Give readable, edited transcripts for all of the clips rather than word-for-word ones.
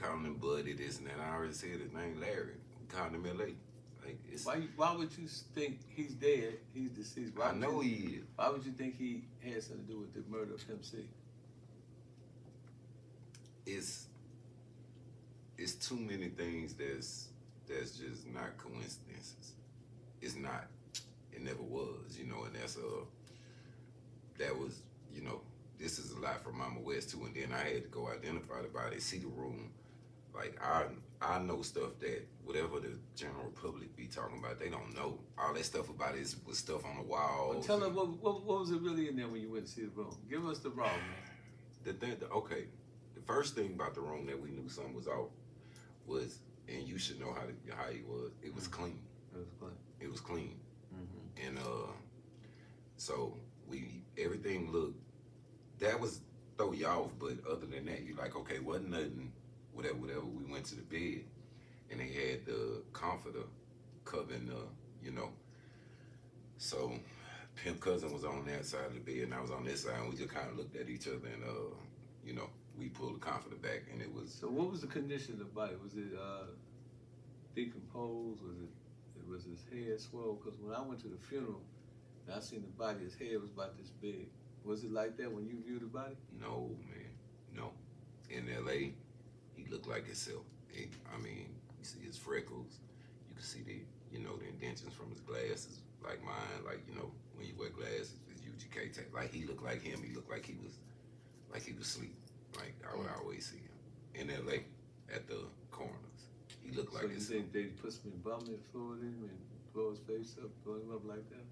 calling him Buddy, this and that. I already said his name, Larry. We called him L.A. Like, it's, why would you think he's dead, he's deceased? I know he is. Why would you think he had something to do with the murder of Pimp C? It's too many things that's just not coincidences. It's not. It never was, you know, and that was, you know, this is a lot for Mama West too, and then I had to go identify the body, see the room. Like, I know stuff that whatever the general public be talking about, they don't know. All that stuff about it was stuff on the walls. Well, tell us, what was it really in there when you went to see the room? Give us the raw, man. Okay, the first thing about the room that we knew something was off was, and you should know how he was, it was clean. It was clean. It was clean. And so everything looked, that was throw you off, but other than that, you like, okay, wasn't nothing, whatever. We went to the bed, and they had the comforter covering you know. So Pimp Cousin was on that side of the bed, and I was on this side, and we just kind of looked at each other, and you know, we pulled the comforter back, and it was. So what was the condition of the body? Was it decomposed? Was his head swelled? Because when I went to the funeral, and I seen the body, his head was about this big. Was it like that when you viewed the body? No, man, no. In L.A., he looked like himself. I mean, you see his freckles. You can see the, you know, the indentions from his glasses, like mine. Like, you know, when you wear glasses, it's UGK tape. Like, he looked like him. He looked like he was asleep. Like I would always see him in L.A. at the coroners. He looked like himself. So you think they put some embalming fluid in him and blow his face up, blow him up like that?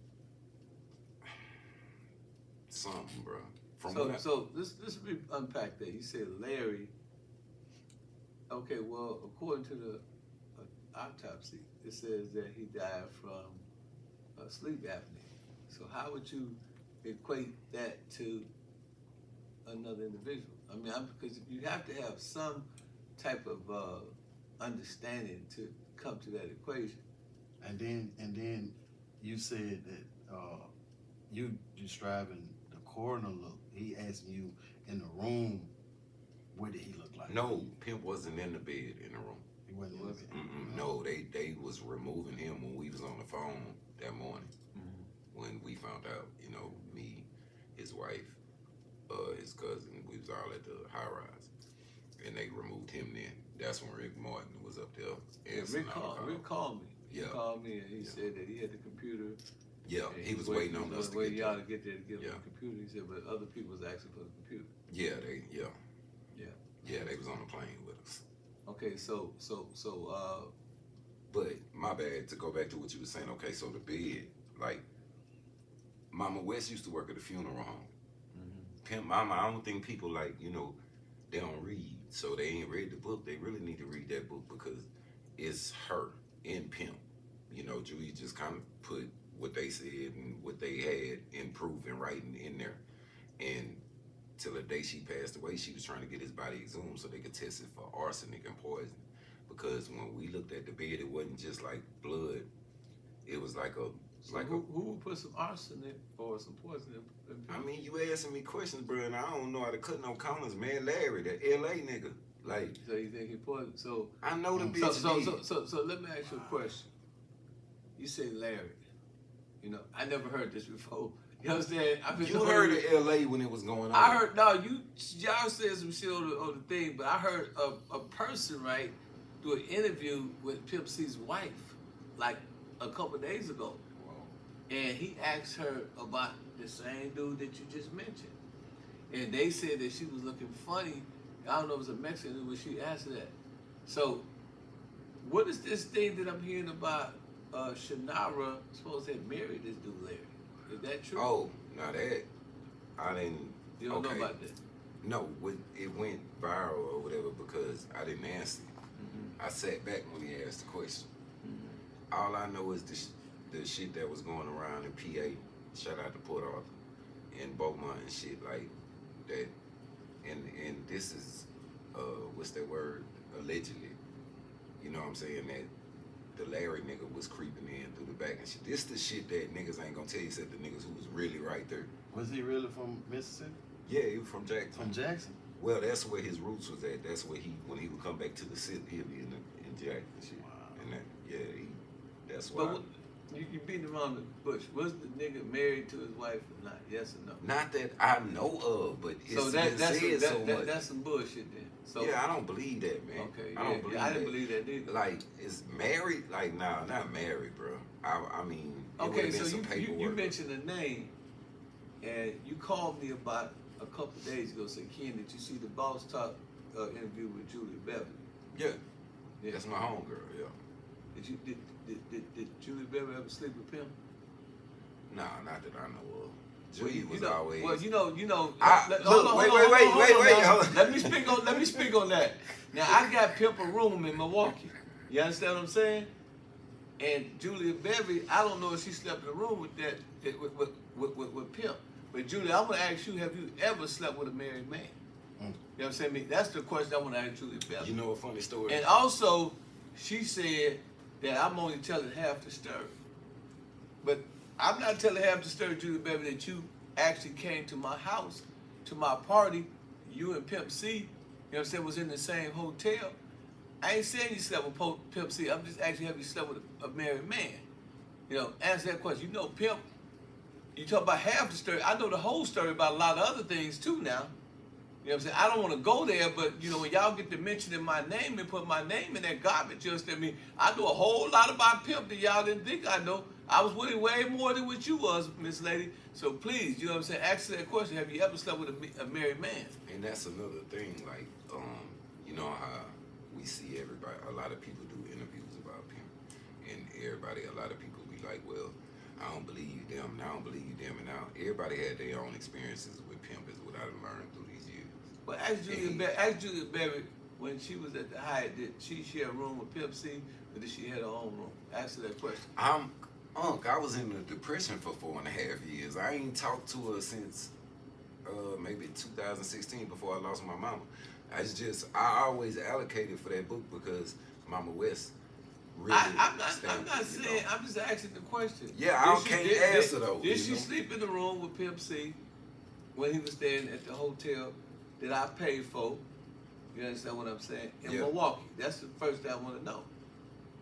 Something, bro. So let's unpack that. You said Larry. Okay, well, according to the autopsy, it says that he died from sleep apnea. So how would you equate that to another individual? I mean, because you have to have some type of understanding to come to that equation. And then you said that you describing the coroner look. He asking you in the room, what did he look like? No, Pimp wasn't in the bed in the room. He wasn't in the bed. No, they was removing him when we was on the phone that morning. When we found out, you know, me, his wife, his cousin, we was all at the high rise, and they removed him then. That's when Rick Martin was up there. Rick called me. Yeah. He called me and he said that he had the computer. Yeah, he was waiting on us to get y'all to get there to give him Yeah. the computer. He said, but other people was asking for the computer. Yeah, they was on the plane with us. Okay, so But my bad, to go back to what you were saying, okay, so the bed, like, Mama West used to work at a funeral home. Pimp Mama, I don't think people, like, you know, they don't read, so they ain't read the book. They really need to read that book because it's her in Pimp. You know, Juvi just kind of put what they said and what they had in proof and writing in there. And till the day she passed away, she was trying to get his body exhumed so they could test it for arsenic and poison. Because when we looked at the bed, it wasn't just like blood. It was like a... who would put some arsenic or some poison in I mean, you asking me questions, bro, and I don't know how to cut no corners, man. Larry, the L.A. nigga. Like... So you think he poisoned? So... I know the bitch So let me ask you a question. You say Larry. You know, I never heard this before. You know what I'm saying? You heard of L.A. when it was going on. I heard, y'all said some shit on the thing, but I heard a person, right, do an interview with Pimp C's wife, like a couple days ago. And he asked her about the same dude that you just mentioned. And they said that she was looking funny. I don't know if it was a Mexican, but she asked that. So, what is this thing that I'm hearing about Shannara supposed to have married this dude, Larry? Is that true? Oh, now that, I didn't... You don't know about that? No, it went viral or whatever because I didn't answer it. I sat back when he asked the question. All I know is the shit that was going around in PA, shout out to Port Arthur, and Beaumont and shit like that. And this is, what's that word? Allegedly. You know what I'm saying? That the Larry nigga was creeping in through the back and shit. This the shit that niggas ain't gonna tell you, except the niggas who was really right there. Was he really from Mississippi? Yeah, he was from Jackson. From Jackson? Well, that's where his roots was at. That's where when he would come back to the city, he'd be in Jack and shit. Wow. And that, yeah, that's why. But you beating around the bush. Was the nigga married to his wife or not? Yes or no? Not that I know of, but it's So been said so much. that's some bullshit then. So yeah, I don't believe that, man. Okay, I don't believe I didn't that. believe that either. Like, is married? Like, nah, not married, bro. I mean, it Okay, would've been so some you paperwork. mentioned a name, and you called me about a couple days ago. Said, Ken, did you see the Boss Talk interview with Julie Beverly? Yeah, Yeah. that's my homegirl. Yeah. Did Julie Beverly ever sleep with Pimp? Nah, not that I know of. Well, Julie was know, always. Well, you know. Look, wait. Hold on. Let me speak on that. Now I got Pimp a room in Milwaukee. You understand what I'm saying? And Julia Beverly, I don't know if she slept in a room with with Pimp. But Julia, I'm gonna ask you: have you ever slept with a married man? You know what I'm saying? That's the question I want to ask Julia Beverly. You know a funny story? And also, she said that I'm only telling half the story. But I'm not telling half the story, Julie Beverly, that you actually came to my house, to my party, you and Pimp C, you know what I'm saying, was in the same hotel. I ain't saying you slept with Pimp C. I'm just asking, have you slept with a married man? You know, answer that question. You know, Pimp, you talk about half the story. I know the whole story about a lot of other things too now. You know what I'm saying? I don't want to go there, but, you know, when y'all get to mentioning my name and put my name in that garbage, you understand me? I know a whole lot about Pimp that y'all didn't think I know. I was with him way more than what you was, Miss Lady. So please, you know what I'm saying? Ask that question. Have you ever slept with a married man? And that's another thing, like, you know how we see everybody, a lot of people do interviews about Pimp. And a lot of people be like, well, I don't believe them, and I don't believe them, and now everybody had their own experiences with Pimp is what I learned through these years. Well, ask Julia Beverly, when she was at the Hyatt, did she share a room with Pimp C, or did she have her own room? Answer that question. I was in a depression for 4.5 years. I ain't talked to her since maybe 2016 before I lost my mama. I always allocated for that book because Mama West really I'm not saying, I'm just asking the question. Yeah, I can't answer though. Did she sleep in the room with Pimp C when he was staying at the hotel that I paid for? You understand what I'm saying? In Milwaukee. That's the first thing I want to know.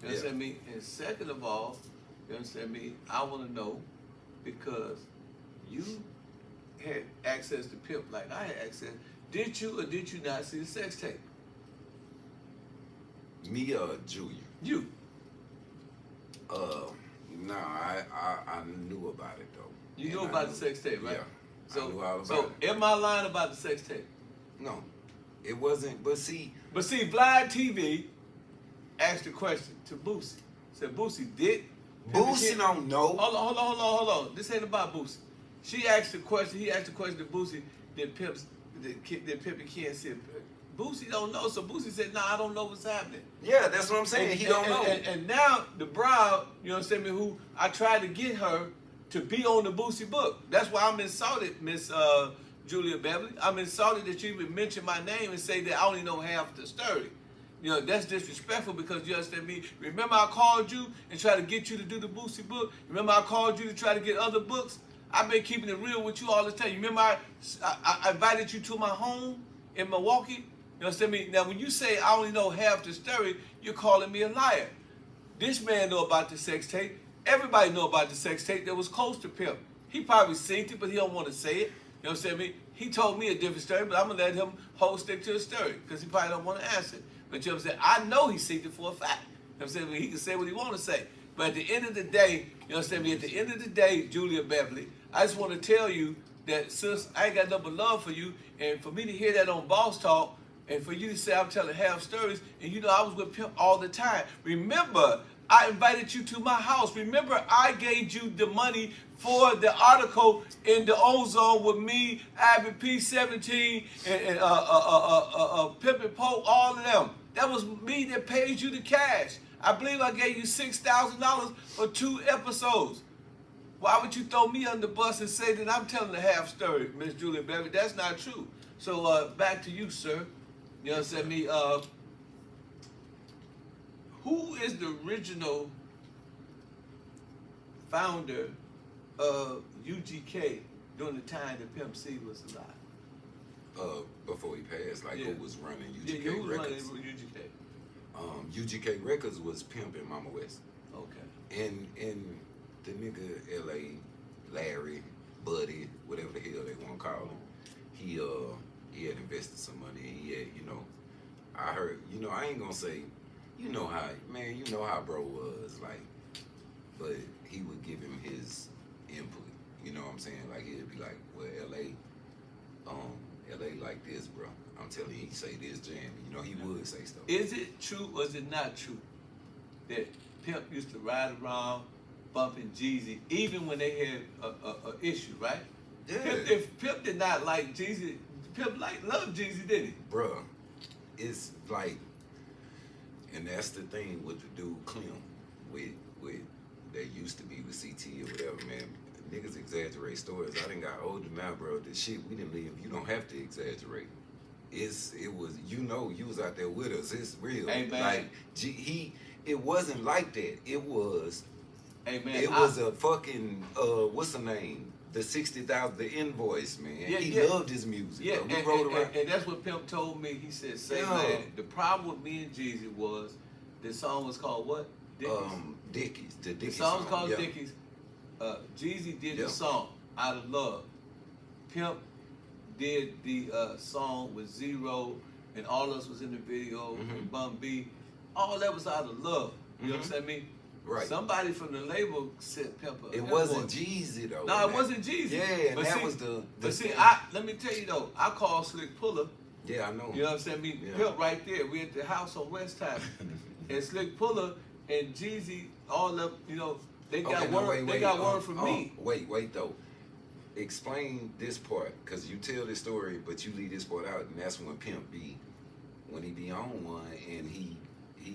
You understand me? And second of all, you understand me? I want to know because you had access to Pimp like I had access. Did you or did you not see the sex tape? Me or Julia? You. No, I knew about it though. You knew about the sex tape, right? Yeah. I knew all about it. Am I lying about the sex tape? No, it wasn't. But see, Vlad TV asked a question to Boosie. Said, Boosie, did Boosie don't know. Hold on. This ain't about Boosie. She asked the question. He asked the question to Boosie. Did Pimpin Ken said Boosie don't know? So Boosie said, "Nah, I don't know what's happening." Yeah, that's what I'm saying. He don't know. And now the bride, you know what I'm saying, who I tried to get her to be on the Boosie book. That's why I'm insulted, Miss Julia Beverly. I'm insulted that you even mention my name and say that I only know half the story. You know, that's disrespectful because you understand me. Remember I called you and tried to get you to do the Boosie book? Remember I called you to try to get other books? I've been keeping it real with you all the time. You remember I invited you to my home in Milwaukee? You understand me? Now, when you say I only know half the story, you're calling me a liar. This man know about the sex tape. Everybody know about the sex tape that was close to Pimp. He probably seen it, but he don't want to say it. You know what I'm saying? He told me a different story, but I'm going to let him stick to the story because he probably don't want to answer it. But you know what I'm saying? I know he seen it for a fact. You know what I'm saying? He can say what he want to say. But at the end of the day, you understand me? At the end of the day, Julia Beverly, I just want to tell you that, sis, I ain't got nothing but love for you. And for me to hear that on Boss Talk, and for you to say I'm telling half stories, and you know I was with Pimp all the time. Remember, I invited you to my house. Remember, I gave you the money for the article in the Ozone with me, Abby P17, and Pimpin Pope, all of them. That was me that paid you the cash. I believe I gave you $6,000 for 2 episodes. Why would you throw me under the bus and say that I'm telling the half story, Miss Julia Beverly? That's not true. So back to you, sir. You know what I'm saying? Who is the original founder of UGK during the time that Pimp C was alive? Before he passed, like who was running UGK who was Records? running UGK? UGK Records was Pimpin' Mama West. Okay. And the nigga LA, Larry, Buddy, whatever the hell they want to call him, he had invested some money. He had, you know, I heard, you know, I ain't gonna say, you know how, man, you know how bro was, like, but he would give him his input. You know what I'm saying? Like he'd be like, well, LA like this, bro. I'm telling you, he say this jam. You know, he would say stuff. Is it true or is it not true that Pimp used to ride around bumping Jeezy even when they had a issue, right? Yeah. If Pimp did not like Jeezy, Pimp loved Jeezy, didn't he? Bruh, it's like, and that's the thing with the dude Clem, with that used to be with CT or whatever, man. Niggas exaggerate stories. I done got older now, bro. The shit we didn't live, you don't have to exaggerate. It was, you know, you was out there with us. It's real. Hey, man. Like it wasn't like that. It was. Hey, man. It was a fucking what's the name? The 60,000, the invoice, man. Yeah, he loved his music. Yeah, bro. We rode around. And that's what Pimp told me. He said, "Say Yeah. man, the problem with me and Jeezy was the song was called what? Dickies. The The Dickies song was called yeah. Dickies. Jeezy did Yeah. the song out of love. Pimp did the song with Zero, and all of us was in the video, and Bun B. All that was out of love. You know what I'm saying? I mean, Right. somebody from the label sent Pimp a It invoice. wasn't Jeezy though. No, it wasn't Jeezy. Yeah, and But that see- was the But see, thing. let me tell you though, I called Slick Puller. Yeah, I know. You know what I'm saying? Me, Yeah. Pimp right there. We at the house on West Time, and Slick Puller and Jeezy, all of you know, they got now, word. They got word from me. Wait though. Explain this part, cause you tell this story, but you leave this part out, and that's when Pimp be, when he be on one, and he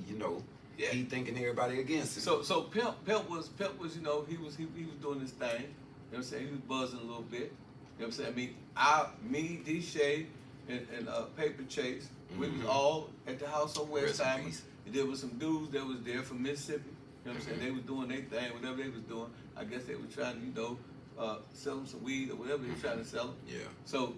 you know, Yeah. he thinking everybody against him. So Pimp was you know he was doing his thing. You know what I'm saying? He was buzzing a little bit. You know what I'm saying? I mean, me, D Shay, and Paper Chase, we was all at the house on West Rest in Time. peace. And there was some dudes that was there from Mississippi. You know what I'm saying? They was doing their thing, whatever they was doing. I guess they were trying to, you know, sell them some weed or whatever they were trying to sell them. Yeah. So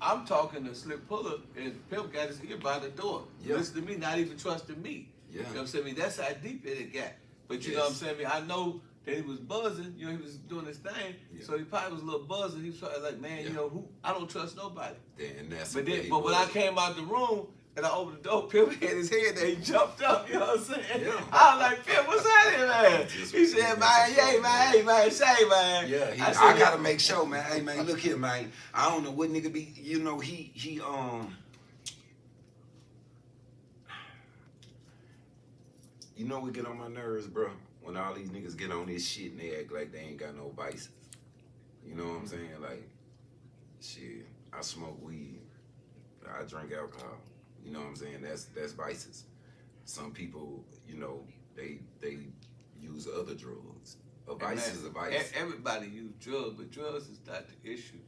I'm talking to Slick Puller, and Pimp got his ear by the door. Yeah. Listen to me, not even trusting me. Yeah. You know what I'm saying? I mean, that's how deep it got. But you know what I'm saying? I mean, I know that he was buzzing, you know, he was doing his thing. Yeah. So he probably was a little buzzing. He was probably like, man, you know, I don't trust nobody. And that's But the way then, he but when I was. came out the room and I opened the door, Pimp had his head there, he jumped up, you know what I'm saying? Yeah. I was like, Pimp, what's happening, man? He said, man, yeah, man, hey, man, say, man. Yeah, said, I gotta make sure, man. Hey, man, look here, man. I don't know what nigga be. You know, he. You know what get on my nerves, bro? When all these niggas get on this shit and they act like they ain't got no vices. You know what I'm saying? Like, shit, I smoke weed. I drink alcohol. You know what I'm saying? That's vices. Some people, you know, they use other drugs. A vice is a vice. Everybody use drugs, but drugs is not the issue.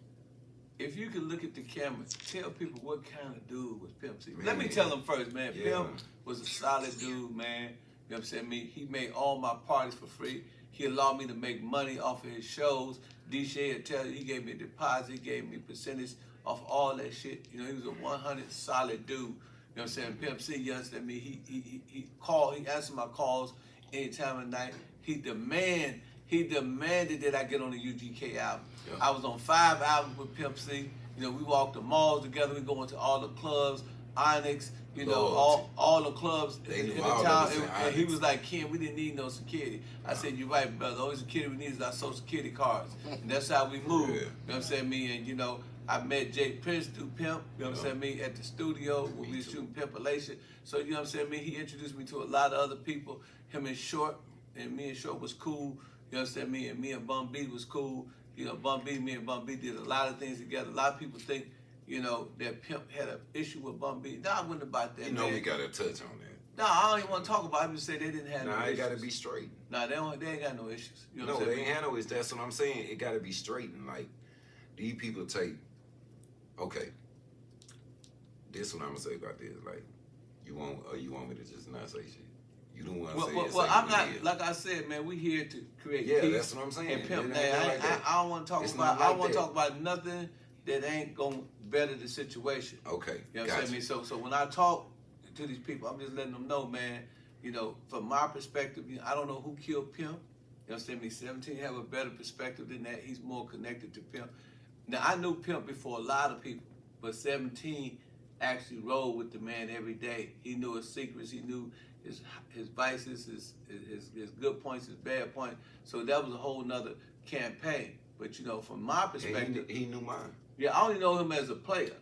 If you can look at the camera, tell people what kind of dude was Pimp C. Let me Man. tell them first, man. Yeah. Pimp was a solid dude, man. You know what I'm saying? He made all my parties for free. He allowed me to make money off of his shows. DJ will tell you, he gave me a deposit, he gave me percentage off all that shit. You know, he was a 100 solid dude. You know what I'm saying? Pimp C, you understand me? He called, he answered my calls any time of night. He demanded that I get on the UGK album. Yeah. I was on 5 albums with Pimp C. You know, we walked the malls together. We go into all the clubs, Onyx, you know, all the clubs They in knew the all town. of us in And he Onyx. was like, Ken, we didn't need no security. I said, you're right, brother. The only security we need is our social security cards. And that's how we move. Yeah. You know what I'm saying? Me and, you know, I met Jay Prince through Pimp, you know what I'm saying? Me at the studio when we was shooting Pimpalation. So, you know what I'm saying? Me, he introduced me to a lot of other people. Him and Short, and me and Short was cool. You know what I'm saying? Me and Bun B was cool. You know, me and Bun B did a lot of things together. A lot of people think, you know, that Pimp had an issue with Bun B. No, I wasn't about that, You know man. we gotta touch on that. No, I don't even want to talk about it. I just say they didn't have no Nah, it issues. gotta be straight. Nah, they ain't got no issues. You know No, what I'm they saying? ain't handle it. That's what I'm saying. It gotta be straight. And like, these people take, okay, this what I'm gonna say about this. Like, you want me to just not say shit? You don't want to say it. Well, say I'm what not, it is. like I said, man, we here to create Yeah, peace. that's what I'm saying. And Pimp, It ain't man, like that. I don't want to talk It's about, not I like don't want to that. talk about nothing that ain't gonna better the situation. Okay. You know what I'm saying? So when I talk to these people, I'm just letting them know, man, you know, from my perspective, you know, I don't know who killed Pimp. You know what I'm saying? 17 have a better perspective than that. He's more connected to Pimp. Now, I knew Pimp before a lot of people, but 17 actually rolled with the man every day. He knew his secrets. He knew his vices, his good points, his bad points. So that was a whole nother campaign. But, you know, from my perspective... He knew mine. Yeah, I only know him as a player.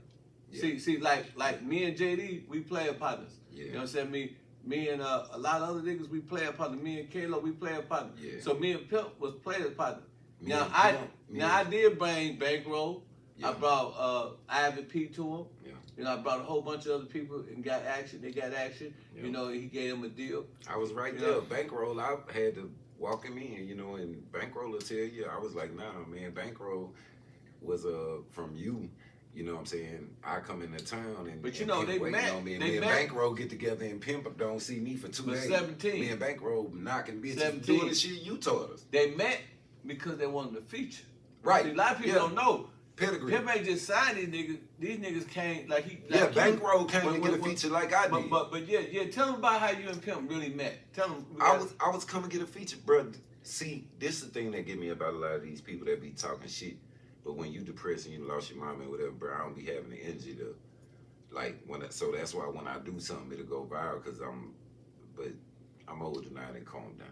Yeah. See, like me and JD, we player partners. Yeah. You know what I'm saying? Me and a lot of other niggas, we player partners. Me and Kalo, we player partners. Yeah. So me and Pimp was player partners. Me Now and I did bring Bankroll. Yeah. I brought Ivy P to him. Yeah. You know, I brought a whole bunch of other people and got action. They got action. Yeah. You know, he gave them a deal. I was right You there. know? Bankroll, I had to walk him in, you know, and Bankroll will tell you, I was like, nah, man, Bankroll was from you. You know what I'm saying? I come into town and But you know, Pimp they waiting met. on me, and They me and met. Bankroll get together and Pimp don't see me for 2 But days. 17. Me and Bankroll knocking bitches 17. doing the shit you taught us. They met because they wanted a feature. Right. See, a lot of people Yeah. don't know. Pedigree. Pimp ain't just signed these niggas. These niggas came like he. Yeah, Like Bankroll came to but- get a but- feature like I did. But yeah. Tell them about how you and Pimp really met. Tell them. I was coming to get a feature, bro. See, this is the thing that get me about a lot of these people that be talking shit. But when you depressed and you lost your mom and whatever, bro, I don't be having the energy to, like, so that's why when I do something, it'll go viral, because I'm older now and calm down.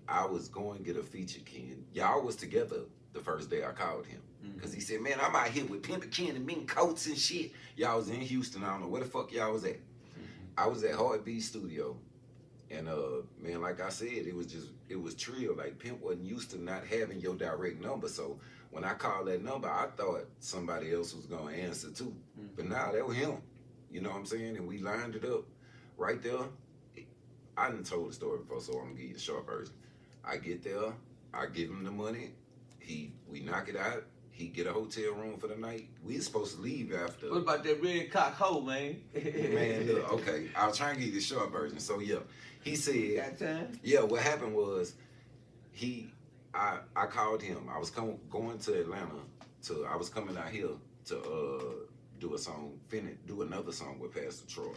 I was going to get a feature, Ken. Y'all was together the first day I called him. Because he said, man, I'm out here with Pimpin Ken and mink coats and shit. Y'all was in Houston. I don't know where the fuck y'all was at. I was at Heartbeat Studio. And, man, like I said, it was TRILL. Like, Pimp wasn't used to not having your direct number. So when I called that number, I thought somebody else was going to answer too. But nah, that was him. You know what I'm saying? And we lined it up right there. I done told the story before, so I'm going to give you the short version. I get there. I give him the money. We knock it out. He get a hotel room for the night. We was supposed to leave after. What about that red cock hoe, man? Man, look, okay. I'll try and give you the short version. So, yeah. He said, Got time? yeah, what happened was I called him. I was going to Atlanta. I was coming out here to do another song with Pastor Troy.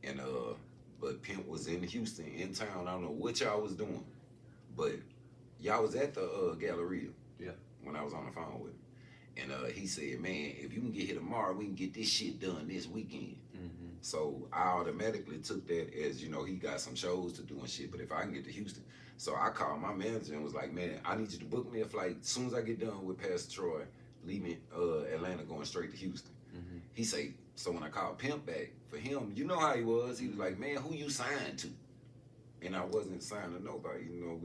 And but Pimp was in Houston, in town. I don't know what y'all was doing. But y'all was at the Galleria. Yeah. When I was on the phone with him. And he said, man, if you can get here tomorrow, we can get this shit done this weekend. So I automatically took that as, you know, he got some shows to do and shit, but if I can get to Houston. So I called my manager and was like, man, I need you to book me a flight as soon as I get done with Pastor Troy, leaving Atlanta, going straight to Houston. He say, so when I called Pimp back, for him, you know how he was like, man, who you signed to? And I wasn't signed to nobody. You know,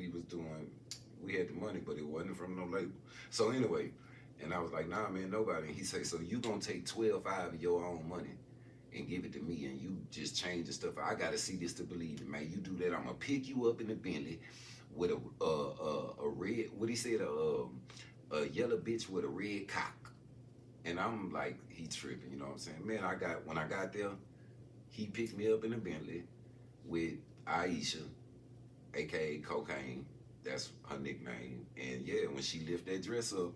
we had the money, but it wasn't from no label. So anyway, and I was like, nah, man, nobody. And he say, so you gonna take 12.5 of your own money and give it to me, and you just change the stuff. I gotta see this to believe it, man. You do that, I'm gonna pick you up in the Bentley with a red, what he said, a yellow bitch with a red cock. And I'm like, he tripping, you know what I'm saying? Man, when I got there, he picked me up in the Bentley with Aisha, aka Cocaine. That's her nickname. And yeah, when she lifted that dress up,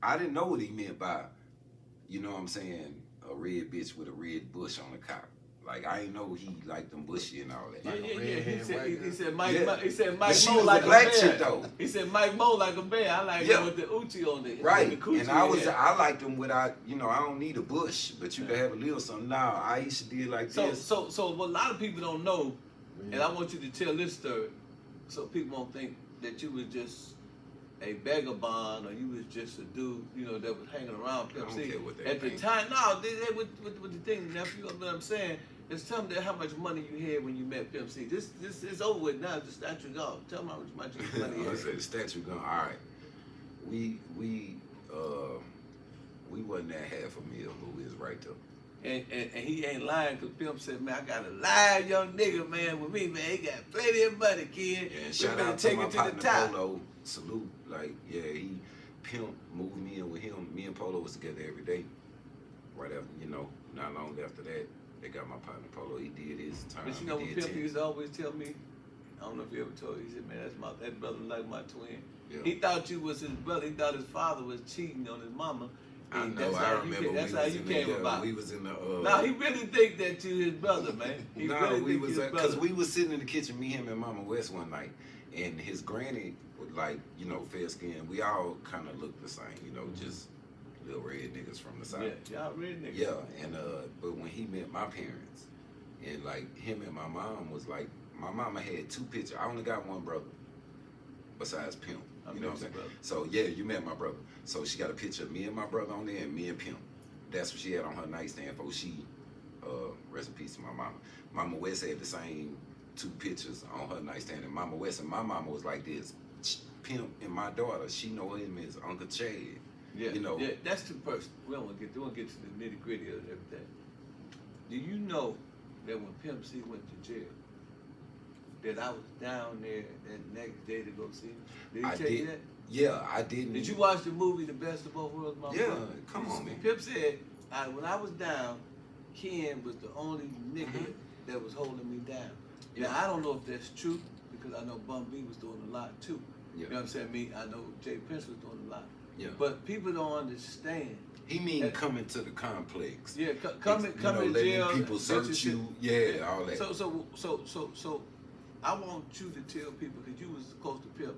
I didn't know what he meant by, you know what I'm saying, a red bitch with a red bush on the cock. Like, I didn't know he liked them bushy and all that. Yeah. He said Mike But she Mo was like a a black bear. chick though. He said Mike Mo like a bear. I like him with the Uchi on it. Right. The coochie And in there. I liked him without, you know, I don't need a bush, but you can have a little something. Now, Aisha did like this. So what a lot of people don't know, and I want you to tell this story, so people won't think that you was just a vagabond or you was just a dude, you know, that was hanging around Pimp I C. don't care what they At the think. time, no, they with the thing, nephew, what I'm saying, is tell them how much money you had when you met Pimp C. This is over with now, the statue gone. Tell them how much money you I had. said the statue gone. All right. We wasn't at half a meal, but we was right there. And he ain't lying, because Pimp said, man, I got a live young nigga, man, with me, man. He got plenty of money, kid. Yeah, and We shout finna out to take my it to partner the top. Polo. Salute. Like, yeah, Pimp moved me in with him. Me and Polo was together every day. Right after, you know, not long after that, they got my partner Polo. He did his time. But you know what he Pimp did used to always tell me? I don't know if you ever told you. He said, man, that brother like my twin. Yeah. He thought you was his brother. He thought his father was cheating on his mama. I know. That's I how remember. that's we how was you in came the, about. We was in the. No, he really think that you his brother, man. He No, really we think was you his because brother. we was sitting in the kitchen, me, him, and Mama West one night, and his granny was like, you know, fair skin. We all kind of looked the same, you know, just little red niggas from the south. Yeah, y'all red niggas. Yeah, and but when he met my parents, and like him and my mom was like, my mama had 2 pictures. I only got one brother, besides Pimp. You know what I'm saying? Brother. So yeah, you met my brother. So she got a picture of me and my brother on there, and me and Pimp. That's what she had on her nightstand for she. Rest in peace to my mama. Mama West had the same 2 pictures on her nightstand, and Mama West and my mama was like this. Pimp and my daughter, she know him as Uncle Chad. Yeah, you know. yeah, that's too personal. We don't want to get to the nitty gritty of everything. Do you know that when Pimp C went to jail, that I was down there that next day to go see him? Did he tell you that? Yeah, I didn't. Did you watch the movie The Best of Both Worlds, my Yeah, brother? come on, man. Pimp said, when I was down, Ken was the only nigga that was holding me down. Yeah. Now, I don't know if that's true, because I know Bun B was doing a lot too. Yeah. You know what I'm saying? I know Jay Prince was doing a lot. Yeah. But people don't understand. He mean coming to the complex. Yeah, come to letting jail. people search you. Yeah, all that. So, I want you to tell people, because you was close to Pimp,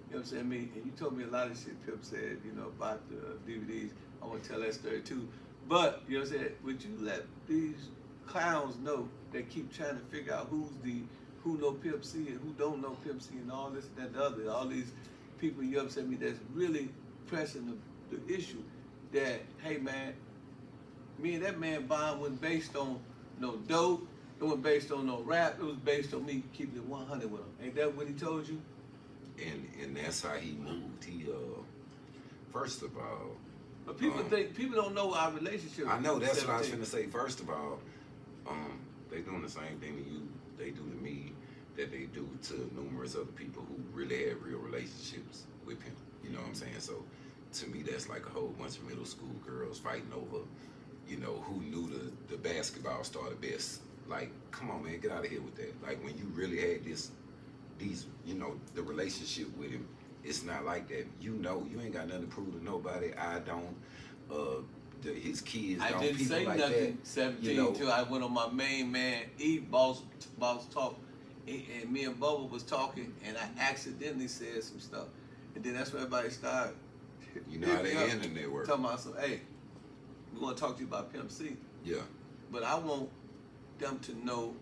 you know what I'm saying? And you told me a lot of shit Pimp said, you know, about the DVDs. I want to tell that story too. But, you know what I'm saying? Would you let these clowns know that keep trying to figure out who know Pimp C and who don't know Pimp C and all this and that and the other, all these people, you know what I'm saying, that's really pressing the issue that, hey man, me and that man bond wasn't based on no dope, it wasn't based on no rap, it was based on me keeping it 100 with him. Ain't that what he told you? And that's how he moved. He first of all, But people don't know our relationship. I know that's 17. what I was finna say. First of all, they doing the same thing to you, they do to me, that they do to numerous other people who really have real relationships with him. You know what I'm saying? So to me, that's like a whole bunch of middle school girls fighting over, you know, who knew the basketball star the best. Like, come on, man, get out of here with that. Like, when you really had these, you know, the relationship with him, it's not like that. You know, you ain't got nothing to prove to nobody. I don't. His kids don't. I didn't people say like nothing that, 17 you know. till I went on my main man, Boss Talk, and me and Bubba was talking, and I accidentally said some stuff. And then that's when everybody started. You know how they end the network. Talking about some, hey, we want to talk to you about Pimp C. Yeah. But I want them to know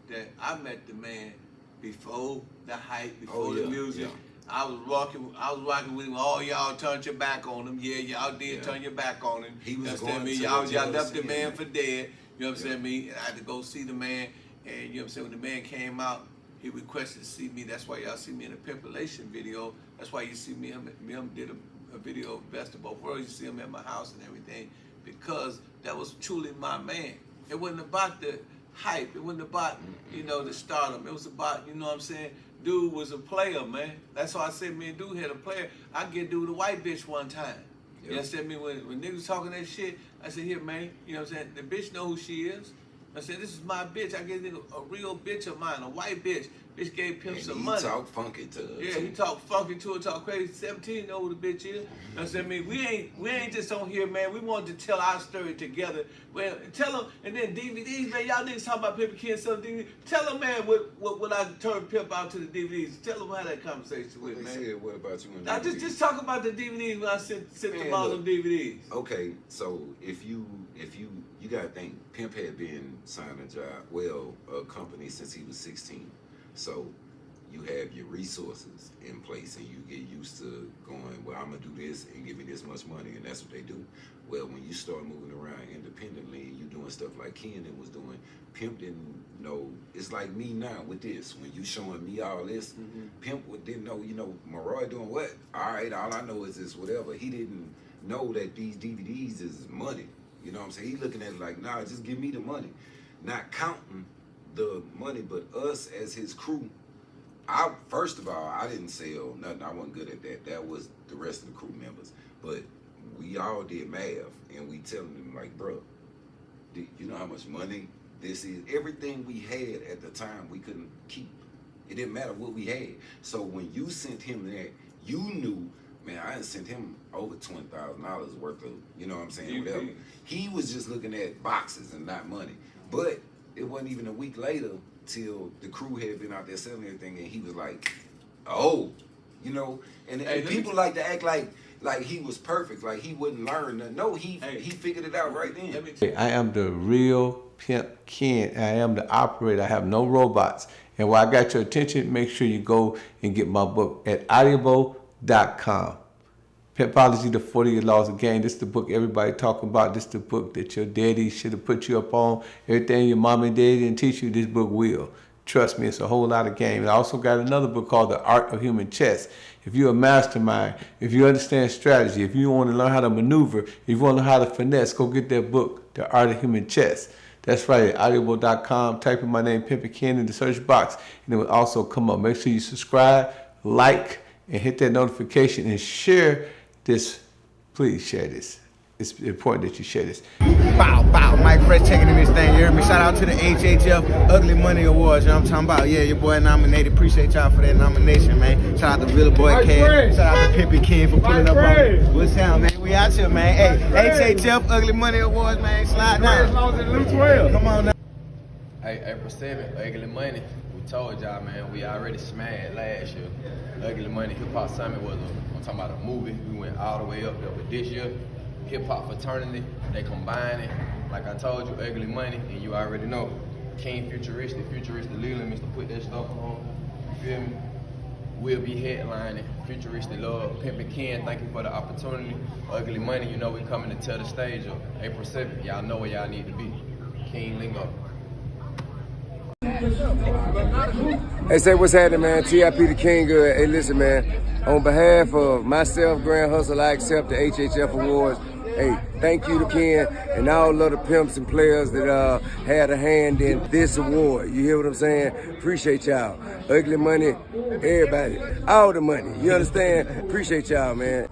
that I met the man before the hype, before the music. Yeah. I was rocking with him. All y'all turned your back on him. Yeah, y'all did turn your back on him. He was going to y'all the left the jealousy man and- for dead. You know what I'm saying? And I had to go see the man. And you know what I'm saying? When the man came out, he requested to see me. That's why y'all see me in a Pimpilation video. That's why you see me him did a video of Best of Both Worlds. You see him at my house and everything, because that was truly my man. It wasn't about the hype. It wasn't about, you know, the stardom. It was about, you know what I'm saying? Dude was a player, man. That's why I said me and dude had a player. I get dude a white bitch one time. You understand me? When niggas talking that shit, I said, here, man, you know what I'm saying? The bitch know who she is. I said, this is my bitch. I gave nigga a real bitch of mine, a white bitch. Bitch gave Pimp And some he money. talk funky to her. Yeah, too. he talk funky to her, talk crazy. 17 know who the bitch is. I said, man, we ain't just on here, man. We wanted to tell our story together. Well, tell them, and then DVDs, man. Y'all niggas talking about Pimpin Ken some DVDs. Tell them, man, what I turned Pimp out to the DVDs. Tell them how that conversation What went, they man. said, what about you and I DVDs? just talk about the DVDs when I sent Man, them all look. them DVDs. Okay, so if you gotta think, Pimp had been signing a company since he was 16. So you have your resources in place and you get used to going, well, I'm gonna do this and give me this much money, and that's what they do. Well, when you start moving around independently and you doing stuff like Ken was doing, Pimp didn't know. It's like me now with this. When you showing me all this, Pimp didn't know, you know, Maroy doing what? All right, all I know is this whatever. He didn't know that these DVDs is money. You know what I'm saying? He looking at it like, nah, just give me the money. Not counting the money, but us as his crew. First of all, I didn't sell nothing. I wasn't good at that. That was the rest of the crew members. But we all did math, and we telling them like, bro, do you know how much money this is? Everything we had at the time, we couldn't keep. It didn't matter what we had. So when you sent him that, you knew, man, I done sent him over $20,000 worth of, you know what I'm saying, whatever. He was just looking at boxes and not money. But it wasn't even a week later till the crew had been out there selling everything, and he was like, oh, you know, and people like to act like he was perfect, like he wouldn't learn nothing. No, he figured it out right then. I am the real Pimp Ken. I am the operator. I have no robots. And while I got your attention, make sure you go and get my book at audible.com. Pimpology, the 40 Laws of Game. This is the book everybody talking about. This is the book that your daddy should have put you up on. Everything your mom and daddy didn't teach you, this book will. Trust me, it's a whole lot of game. And I also got another book called The Art of Human Chess. If you're a mastermind, if you understand strategy, if you want to learn how to maneuver, if you want to learn how to finesse, go get that book, The Art of Human Chess. That's right, at audible.com. Type in my name, Pimpin Ken, in the search box, and it will also come up. Make sure you subscribe, like, and hit that notification, and share this. Please share this. It's important that you share this. Bow, bow. Mike Fresh checking in this thing. You heard me? Shout out to the HHF Ugly Money Awards. You know what I'm talking about? Yeah, your boy nominated. Appreciate y'all for that nomination, man. Shout out to Real Boy Ken. Shout out to Pimpin Ken for pulling up on it. What's down, man? We out here, man. Hey, HHF Ugly Money Awards, man. Slide down. Come on now. Hey, April 7th, Ugly Money. We told y'all, man, we already smashed last year. Ugly Money Hip Hop Summit was I'm talking about a movie. We went all the way up there, but this year, Hip Hop Fraternity, they combine it. Like I told you, Ugly Money, and you already know. King Futuristic Leland, Mr. Put that stuff on. You feel me? We'll be headlining Futuristic Love. Pimpin Ken, thank you for the opportunity. Ugly Money, you know we coming to tear the stage up. April 7th, y'all know where y'all need to be. King Lingo. Hey, say what's happening, man? TIP the King Good. Hey, listen, man. On behalf of myself, Grand Hustle, I accept the HHF Awards. Hey, thank you to Ken and all of the pimps and players that had a hand in this award. You hear what I'm saying? Appreciate y'all. Ugly Money, everybody. All the money. You understand? Appreciate y'all, man.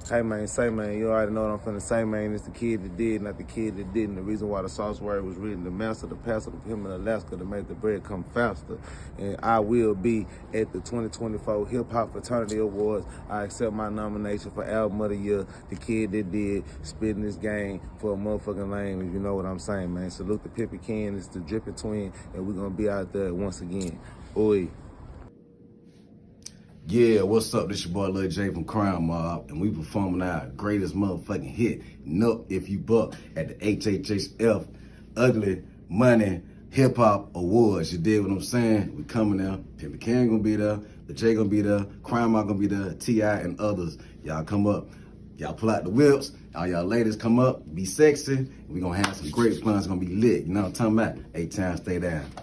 Hey man, say man, you already know what I'm finna say, man. It's the kid that did, not the kid that didn't. The reason why the sauce word was written, the master, the pastor, the pimp in Alaska to make the bread come faster. And I will be at the 2024 Hip Hop Fraternity Awards. I accept my nomination for Album of the Year, the kid that did, spitting this game for a motherfucking lane, if you know what I'm saying, man. Salute the Pimpin Ken, it's the dripping twin, and we're gonna be out there once again. Oi. Yeah, what's up? This your boy Lil J from Crime Mob, and we performing our greatest motherfucking hit, Nup If You Buck, at the HHF Ugly Money Hip Hop Awards. You dig what I'm saying? We coming there. Pimpin Ken gonna be there. The J gonna be there. Crime Mob gonna be there. T.I. and others. Y'all come up. Y'all pull out the whips. All y'all ladies come up. Be sexy. We gonna have some great fun. It's gonna be lit. You know what I'm talking about? 8 times, stay down.